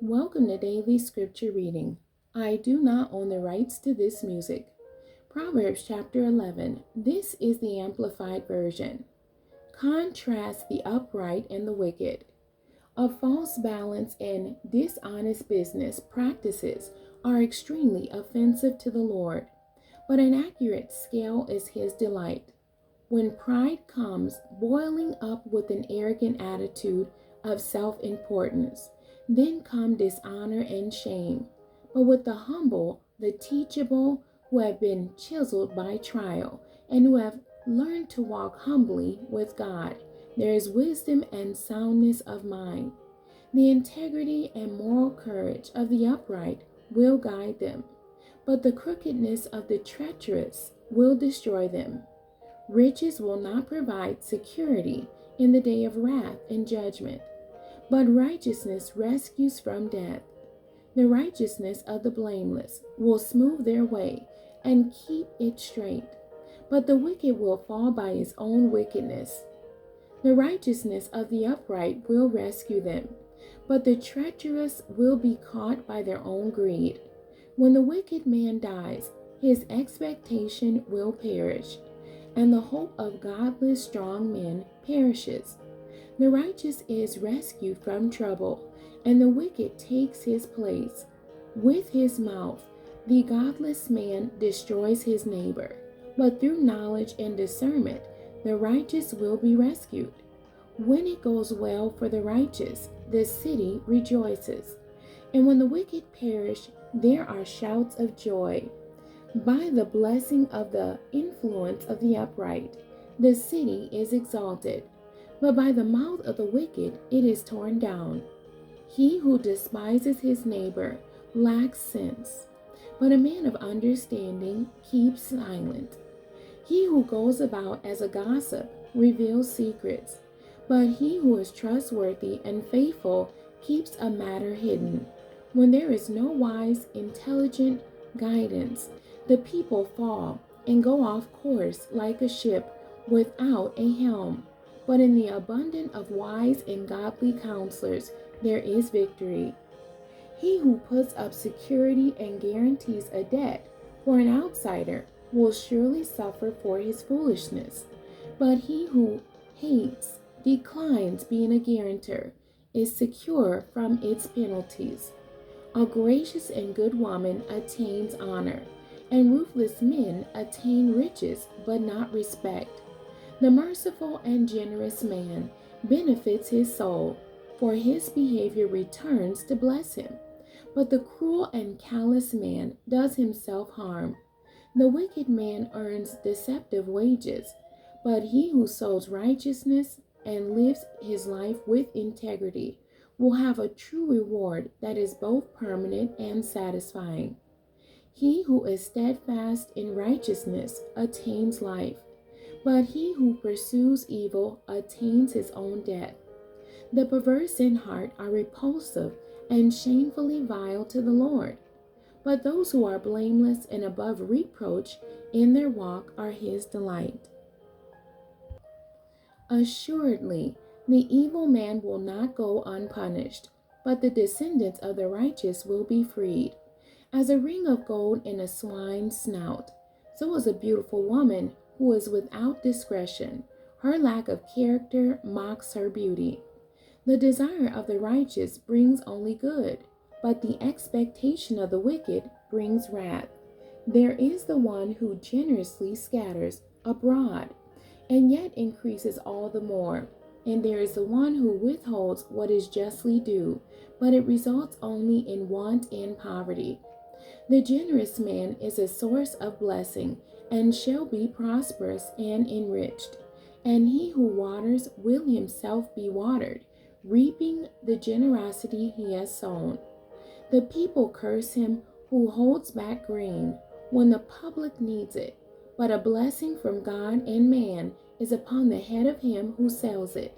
Welcome to Daily Scripture Reading. I do not own the rights to this music. Proverbs chapter 11. This is the Amplified Version. Contrast the upright and the wicked. A false balance and dishonest business practices are extremely offensive to the Lord, but an accurate scale is his delight. When pride comes boiling up with an arrogant attitude of self-importance, then come dishonor and shame. But with the humble, the teachable, who have been chiseled by trial, and who have learned to walk humbly with God, there is wisdom and soundness of mind. The integrity and moral courage of the upright will guide them, but the crookedness of the treacherous will destroy them. Riches will not provide security in the day of wrath and judgment, but righteousness rescues from death. The righteousness of the blameless will smooth their way and keep it straight, but the wicked will fall by his own wickedness. The righteousness of the upright will rescue them, but the treacherous will be caught by their own greed. When the wicked man dies, his expectation will perish, and the hope of godless strong men perishes. The righteous is rescued from trouble, and the wicked takes his place. With his mouth, the godless man destroys his neighbor, but through knowledge and discernment, the righteous will be rescued. When it goes well for the righteous, the city rejoices, and when the wicked perish, there are shouts of joy. By the blessing of the influence of the upright, the city is exalted, but by the mouth of the wicked it is torn down. He who despises his neighbor lacks sense, but a man of understanding keeps silent. He who goes about as a gossip reveals secrets, but he who is trustworthy and faithful keeps a matter hidden. When there is no wise, intelligent guidance, the people fall and go off course like a ship without a helm. But in the abundance of wise and godly counselors, there is victory. He who puts up security and guarantees a debt for an outsider will surely suffer for his foolishness. But he who hates, declines being a guarantor, is secure from its penalties. A gracious and good woman attains honor, and ruthless men attain riches but not respect. The merciful and generous man benefits his soul, for his behavior returns to bless him. But the cruel and callous man does himself harm. The wicked man earns deceptive wages, but he who sows righteousness and lives his life with integrity will have a true reward that is both permanent and satisfying. He who is steadfast in righteousness attains life, but he who pursues evil attains his own death. The perverse in heart are repulsive and shamefully vile to the Lord, but those who are blameless and above reproach in their walk are his delight. Assuredly, the evil man will not go unpunished, but the descendants of the righteous will be freed. As a ring of gold in a swine's snout, so is a beautiful woman who is without discretion. Her lack of character mocks her beauty. The desire of the righteous brings only good, but the expectation of the wicked brings wrath. There is the one who generously scatters abroad, and yet increases all the more. And there is the one who withholds what is justly due, but it results only in want and poverty. The generous man is a source of blessing, and shall be prosperous and enriched. And he who waters will himself be watered, reaping the generosity he has sown. The people curse him who holds back grain when the public needs it, but a blessing from God and man is upon the head of him who sells it.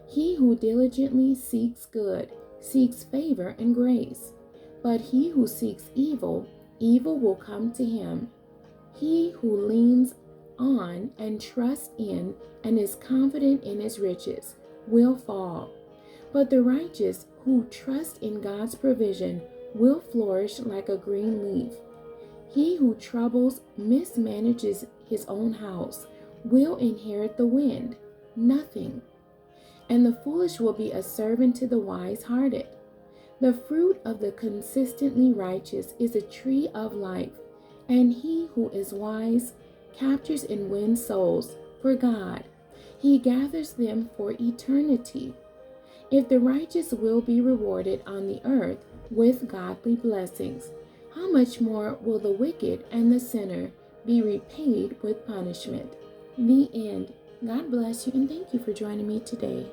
He who diligently seeks good seeks favor and grace, but he who seeks evil, evil will come to him. He who leans on and trusts in and is confident in his riches will fall, But the righteous who trust in God's provision will flourish like a green leaf. He who mismanages his own house will inherit the wind, nothing. And the foolish will be a servant to the wise-hearted. The fruit of the consistently righteous is a tree of life, and he who is wise captures and wins souls for God. He gathers them for eternity. If the righteous will be rewarded on the earth with godly blessings, how much more will the wicked and the sinner be repaid with punishment? The end. God bless you, and thank you for joining me today.